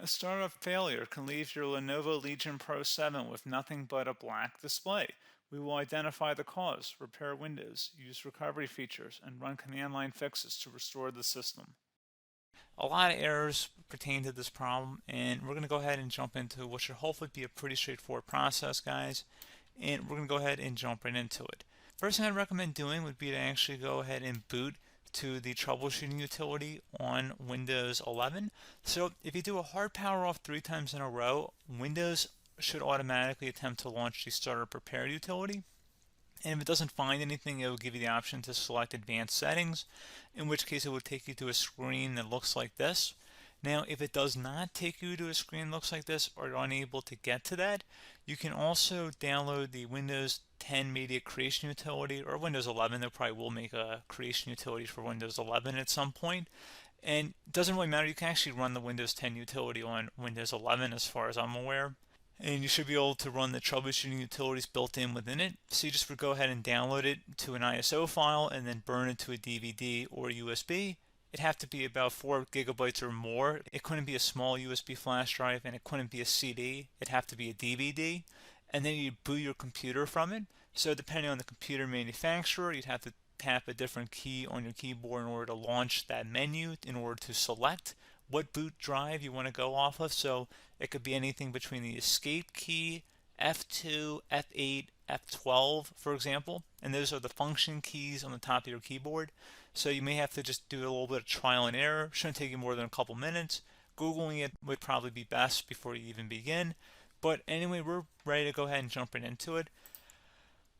startup failure can leave your Lenovo Legion Pro 7 with nothing but a black display. We will identify the cause, repair Windows, use recovery features, and run command line fixes to restore the system. A lot of errors pertain to this problem, and we're going to go ahead and jump into what should hopefully be a pretty straightforward process, guys. And we're going to go ahead and jump right into it. First thing I'd recommend doing would be to actually go ahead and boot to the troubleshooting utility on Windows 11. So if you do a hard power off 3 times in a row, Windows should automatically attempt to launch the startup repair utility. And if it doesn't find anything, it will give you the option to select advanced settings, in which case it will take you to a screen that looks like this. Now, if it does not take you to a screen that looks like this, or you're unable to get to that, you can also download the Windows 10 Media Creation Utility, or Windows 11. They probably will make a creation utility for Windows 11 at some point. And it doesn't really matter, you can actually run the Windows 10 utility on Windows 11 as far as I'm aware. And you should be able to run the troubleshooting utilities built in within it. So you just would go ahead and download it to an ISO file and then burn it to a DVD or USB. It'd have to be about 4 gigabytes or more. It couldn't be a small USB flash drive, and it couldn't be a CD. It'd have to be a DVD. And then you'd boot your computer from it. So depending on the computer manufacturer, you'd have to tap a different key on your keyboard in order to launch that menu, in order to select what boot drive you want to go off of. So it could be anything between the escape key, F2, F8, F12, for example, and those are the function keys on the top of your keyboard. So you may have to just do a little bit of trial and error. Shouldn't take you more than a couple minutes. Googling it would probably be best before you even begin. But anyway, we're ready to go ahead and jump right into it.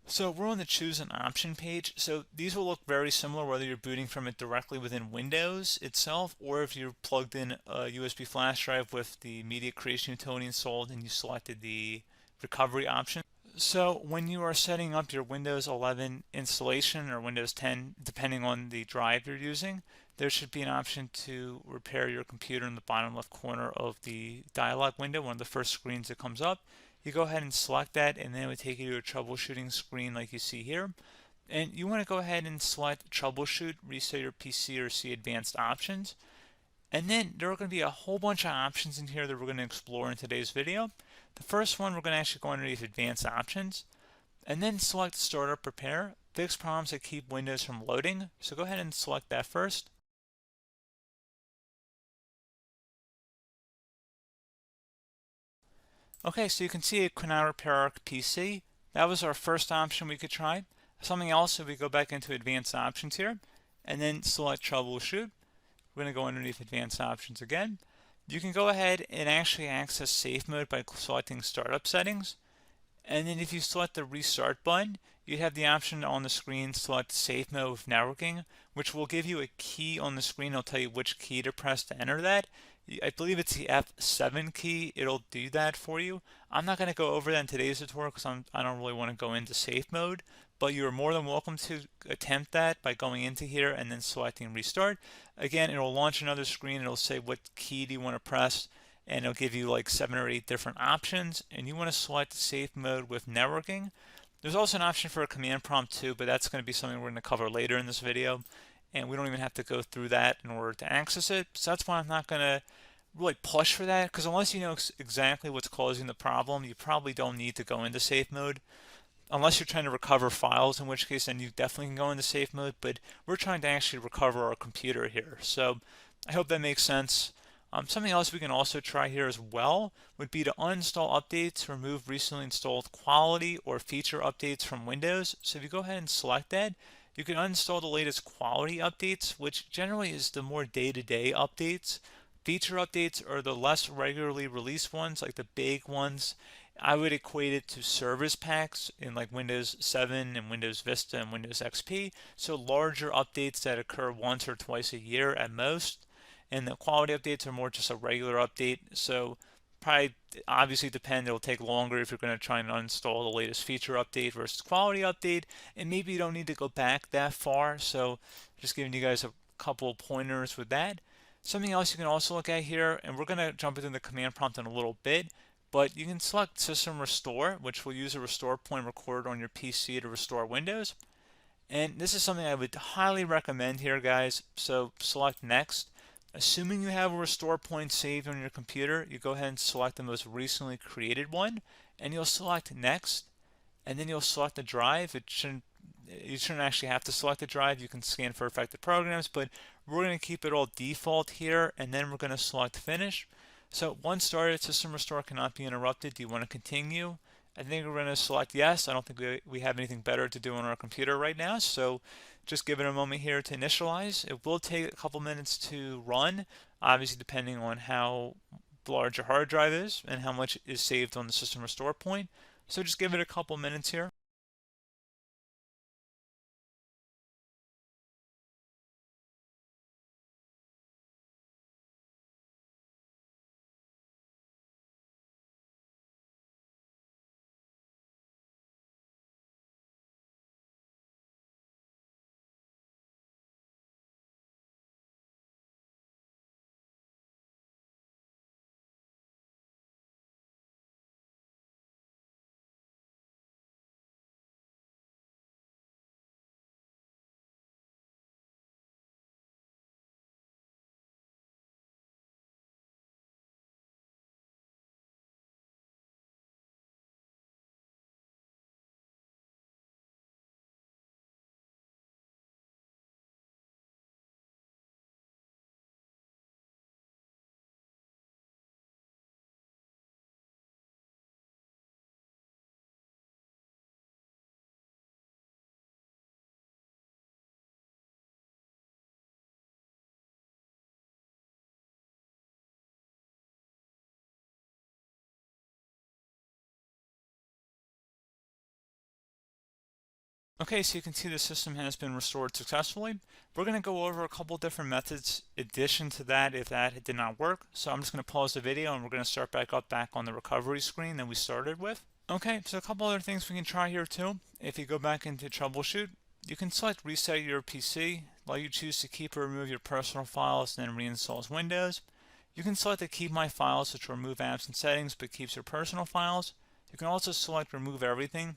So we're on the choose an option page. So these will look very similar whether you're booting from it directly within Windows itself, or if you're plugged in a USB flash drive with the media creation utility installed and you selected the recovery option. So when you are setting up your Windows 11 installation or Windows 10, depending on the drive you're using, there should be an option to repair your computer in the bottom left corner of the dialog window, one of the first screens that comes up. You go ahead and select that, and then it would take you to a troubleshooting screen like you see here. And you want to go ahead and select troubleshoot, reset your PC, or see advanced options. And then there are going to be a whole bunch of options in here that we're going to explore in today's video. The first one, we're going to actually go underneath advanced options, and then select startup repair, fix problems that keep Windows from loading. So go ahead and select that first. Okay, so you can see it could now repair our PC. That was our first option we could try. Something else, if we go back into advanced options here, and then select troubleshoot, we're going to go underneath advanced options again. You can go ahead and actually access safe mode by selecting startup settings. And then if you select the restart button, you have the option on the screen, select safe mode with networking, which will give you a key on the screen. It'll tell you which key to press to enter that. I believe it's the F7 key. It'll do that for you. I'm not going to go over that in today's tutorial because I don't really want to go into safe mode, but you're more than welcome to attempt that by going into here and then selecting restart. Again, it'll launch another screen. It'll say what key do you want to press, and it'll give you like 7 or 8 different options, and you want to select safe mode with networking. There's also an option for a command prompt too, but that's going to be something we're going to cover later in this video, and we don't even have to go through that in order to access it. So that's why I'm not going to really push for that, because unless you know exactly what's causing the problem, you probably don't need to go into safe mode. Unless you're trying to recover files, in which case then you definitely can go into safe mode, but we're trying to actually recover our computer here. So I hope that makes sense. Something else we can also try here as well would be to uninstall updates, remove recently installed quality or feature updates from Windows. So if you go ahead and select that, you can uninstall the latest quality updates, which generally is the more day-to-day updates. Feature updates are the less regularly released ones, like the big ones. I would equate it to service packs in like Windows 7 and Windows Vista and Windows XP. So larger updates that occur once or twice a year at most. And the quality updates are more just a regular update. So probably obviously it'll take longer if you're going to try and uninstall the latest feature update versus quality update. And maybe you don't need to go back that far. So just giving you guys a couple of pointers with that. Something else you can also look at here, and we're going to jump into the command prompt in a little bit, but you can select System Restore, which will use a restore point recorded on your PC to restore Windows. And this is something I would highly recommend here, guys. So select Next. Assuming you have a restore point saved on your computer, you go ahead and select the most recently created one, and you'll select next, and then you'll select the drive. You shouldn't actually have to select the drive. You can scan for affected programs, but we're going to keep it all default here, and then we're going to select finish. So once started, system restore cannot be interrupted. Do you want to continue? I think we're going to select yes. I don't think we have anything better to do on our computer right now, so just give it a moment here to initialize. It will take a couple minutes to run, obviously depending on how large your hard drive is and how much is saved on the system restore point. So just give it a couple minutes here. Okay, so you can see the system has been restored successfully. We're going to go over a couple different methods addition to that if that did not work. So I'm just going to pause the video and we're going to start back on the recovery screen that we started with. Okay, so a couple other things we can try here too. If you go back into troubleshoot, you can select reset your PC, let you choose to keep or remove your personal files and then reinstalls Windows. You can select to keep my files, which will remove apps and settings but keeps your personal files. You can also select remove everything,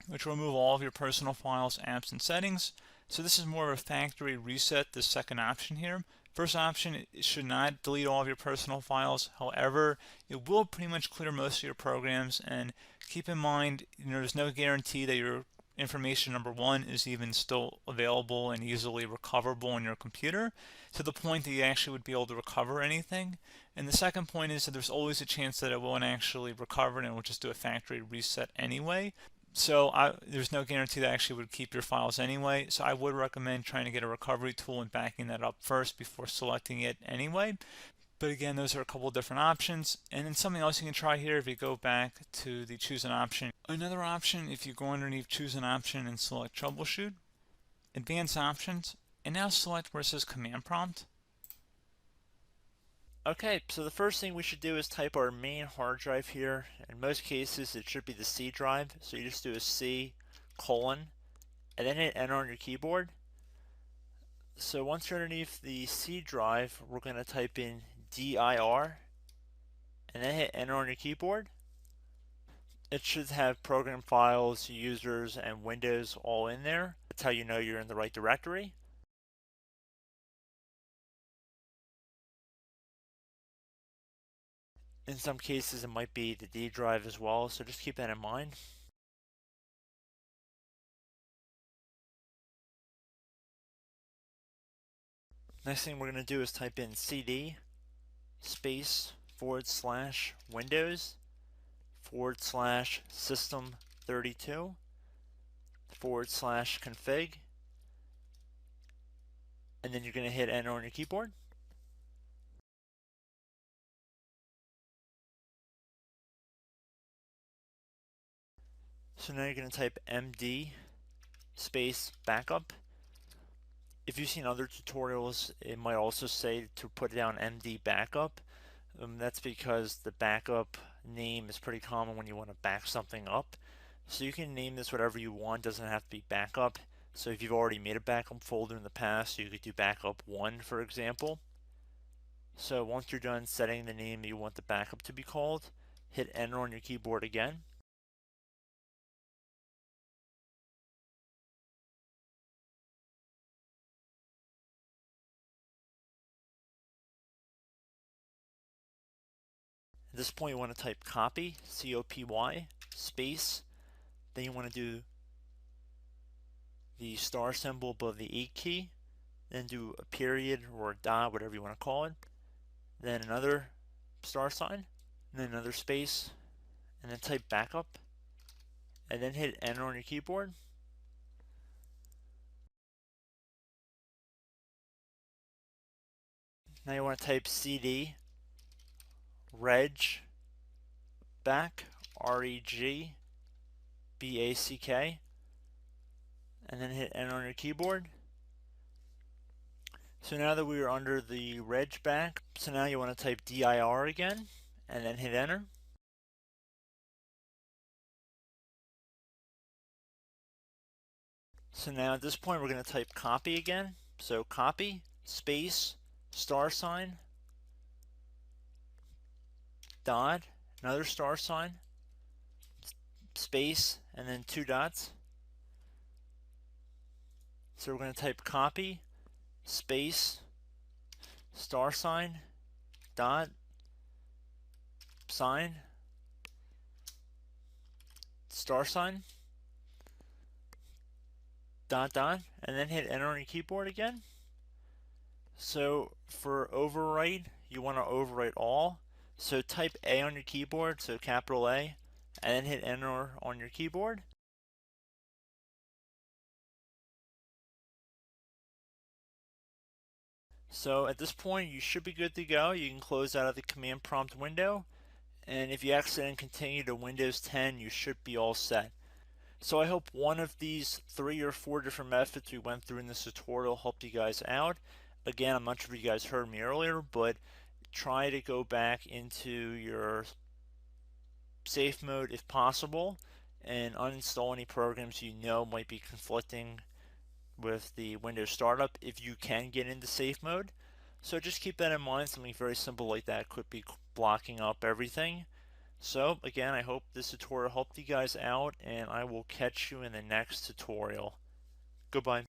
which will remove all of your personal files, apps, and settings. So this is more of a factory reset, the second option here. First option, it should not delete all of your personal files. However, it will pretty much clear most of your programs. And keep in mind, there's no guarantee that your information, number one, is even still available and easily recoverable on your computer to the point that you actually would be able to recover anything. And the second point is that there's always a chance that it won't actually recover and it will just do a factory reset anyway. So there's no guarantee that actually would keep your files anyway. So I would recommend trying to get a recovery tool and backing that up first before selecting it anyway. But again, those are a couple of different options. And then something else you can try here if you go back to the choose an option. Another option, if you go underneath choose an option and select troubleshoot, advanced options, and now select where it says command prompt. Okay, so the first thing we should do is type our main hard drive here. In most cases, it should be the C drive. So you just do a C colon and then hit enter on your keyboard. So once you're underneath the C drive, we're going to type in dir and then hit enter on your keyboard. It should have program files, users, and Windows all in there. That's how you know you're in the right directory. In some cases, it might be the D drive as well, so just keep that in mind. Next thing we're going to do is type in cd space / Windows / system 32 / config, and then you're going to hit enter on your keyboard. So now you're going to type md space backup. If you've seen other tutorials, it might also say to put down md backup. That's because the backup name is pretty common when you want to back something up. So you can name this whatever you want, doesn't have to be backup. So if you've already made a backup folder in the past, you could do backup 1, for example. So once you're done setting the name you want the backup to be called, hit enter on your keyboard again. At this point you want to type copy, C-O-P-Y, space, then you want to do the star symbol above the 8 key, then do a period or a dot, whatever you want to call it, then another star sign, and then another space, and then type backup, and then hit enter on your keyboard. Now you want to type cd reg back, R-E-G-B-A-C-K, and then hit enter on your keyboard. So now that we are under the reg back, so now you want to type dir again, and then hit enter. So now at this point we're going to type copy again. So copy, space, star sign, dot, another star sign, space, and then 2 dots. So we're going to type copy, space, star sign, dot, sign, star sign, dot, dot, and then hit enter on your keyboard again. So for overwrite, you want to overwrite all. So type A on your keyboard, so capital A, and then hit enter on your keyboard. So at this point you should be good to go. You can close out of the command prompt window, and if you accidentally continue to Windows 10 you should be all set. So I hope one of these 3 or 4 different methods we went through in this tutorial helped you guys out. Again, I'm not sure if you guys heard me earlier, but try to go back into your safe mode if possible and uninstall any programs you know might be conflicting with the Windows startup if you can get into safe mode. So just keep that in mind. Something very simple like that could be blocking up everything. So again, I hope this tutorial helped you guys out, and I will catch you in the next tutorial. Goodbye.